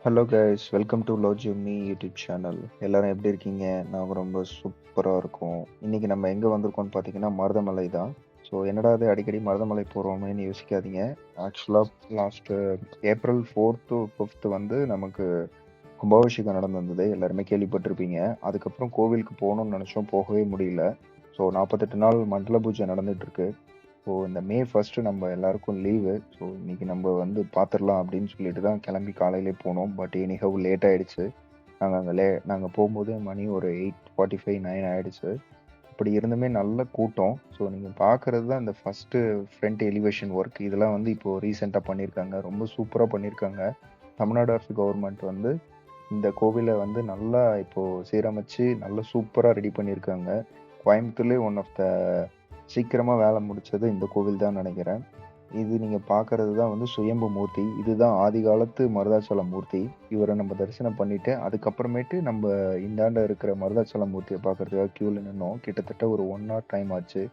Hello guys, welcome to love Jimmy YouTube channel. எல்லாரும் எப்படி இருக்கீங்க? நாங்கள் ரொம்ப சூப்பராக இருக்கோம். இன்னைக்கு நம்ம எங்கே வந்திருக்கோம்னு பார்த்தீங்கன்னா மருதமலை தான். ஸோ என்னடா இது அடிக்கடி மருதமலை போகிறோமேன்னு யோசிக்காதீங்க. ஆக்சுவலாக last April 4th to 5th வந்து நமக்கு கும்பாபிஷேகம் நடந்திருந்தது. எல்லாருமே கேள்விப்பட்டிருப்பீங்க. அதுக்கப்புறம் கோவிலுக்கு போகணும்னு நினச்சோம், போகவே முடியல. ஸோ 48 நாள் மண்டல பூஜை நடந்துட்டு இருக்கு. ஸோ இந்த மே ஃபர்ஸ்ட்டு நம்ம எல்லாருக்கும் லீவு. ஸோ இன்னைக்கு நம்ம வந்து பார்த்துடலாம் அப்படின்னு சொல்லிட்டு தான் கிளம்பி காலையிலே போனோம். பட் எனிஹவ் லேட் ஆயிடுச்சு. நாங்கள் போகும்போது மணி ஒரு 8:45 9 ஆயிடுச்சு. அப்படி இருந்துமே நல்ல கூட்டம். ஸோ நீங்கள் பார்க்குறது தான் இந்த ஃபஸ்ட்டு ஃப்ரண்ட் எலிவேஷன் ஒர்க். இதெல்லாம் வந்து இப்போது ரீசெண்டாக பண்ணியிருக்காங்க. ரொம்ப சூப்பராக பண்ணியிருக்காங்க. தமிழ்நாடு அரசு கவர்மெண்ட் வந்து இந்த கோவிலை வந்து நல்லா இப்போது சீரமைச்சு நல்லா சூப்பராக ரெடி பண்ணியிருக்காங்க. கோயம்புத்தூர்லேயே ஒன் ஆஃப் த சீக்கிரமாக வேலை முடிச்சது இந்த கோவில் தான் நினைக்கிறேன். இது நீங்கள் பார்க்கறது தான் வந்து சுயம்பு மூர்த்தி. இதுதான் ஆதி காலத்து மருதாச்சல மூர்த்தி. இவரை நம்ம தரிசனம் பண்ணிட்டு அதுக்கப்புறமேட்டு நம்ம இந்தாண்ட இருக்கிற மருதாச்சல மூர்த்தியை பார்க்கறதுக்காக க்யூவில் நின்னோம். கிட்டத்தட்ட ஒரு 1 hour டைம் ஆச்சு.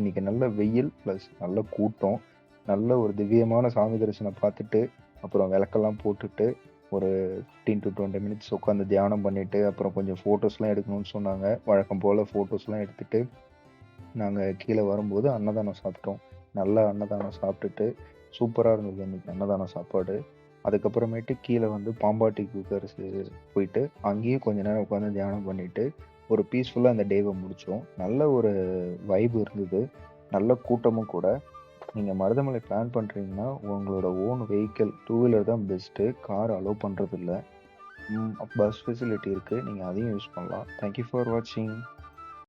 இன்னைக்கு நல்ல வெயில் ப்ளஸ் நல்ல கூட்டம். நல்ல ஒரு திவ்யமான சாமி தரிசனம் பார்த்துட்டு அப்புறம் விளக்கெல்லாம் போட்டுட்டு ஒரு 15 to 20 மினிட்ஸ் உட்காந்து தியானம் பண்ணிட்டு அப்புறம் கொஞ்சம் ஃபோட்டோஸ்லாம் எடுக்கணும்னு சொன்னாங்க. வழக்கம் போல் ஃபோட்டோஸ்லாம் எடுத்துட்டு நாங்கள் கீழே வரும்போது அன்னதானம் சாப்பிட்டோம். நல்லா அன்னதானம் சாப்பிட்டுட்டு சூப்பராக இருந்தது இன்னைக்கு அன்னதானம் சாப்பாடு. அதுக்கப்புறமேட்டு கீழே வந்து பாம்பாட்டி குக்கர்ஸ் போயிட்டு அங்கேயும் கொஞ்ச நேரம் உட்காந்து தியானம் பண்ணிட்டு ஒரு பீஸ்ஃபுல்லாக அந்த டேவை முடித்தோம். நல்ல ஒரு வைப் இருந்தது. நல்ல கூட்டமும் கூட. நீங்கள் மருதமலை பிளான் பண்ணுறீங்கன்னா உங்களோட ஓன் வெஹிக்கிள் டூ வீலர் தான் பெஸ்ட்டு. கார் அலோவ் பண்ணுறதில்ல. பஸ் ஃபெசிலிட்டி இருக்குது, நீங்கள் அதையும் யூஸ் பண்ணலாம். தேங்க்யூ ஃபார் வாட்சிங்.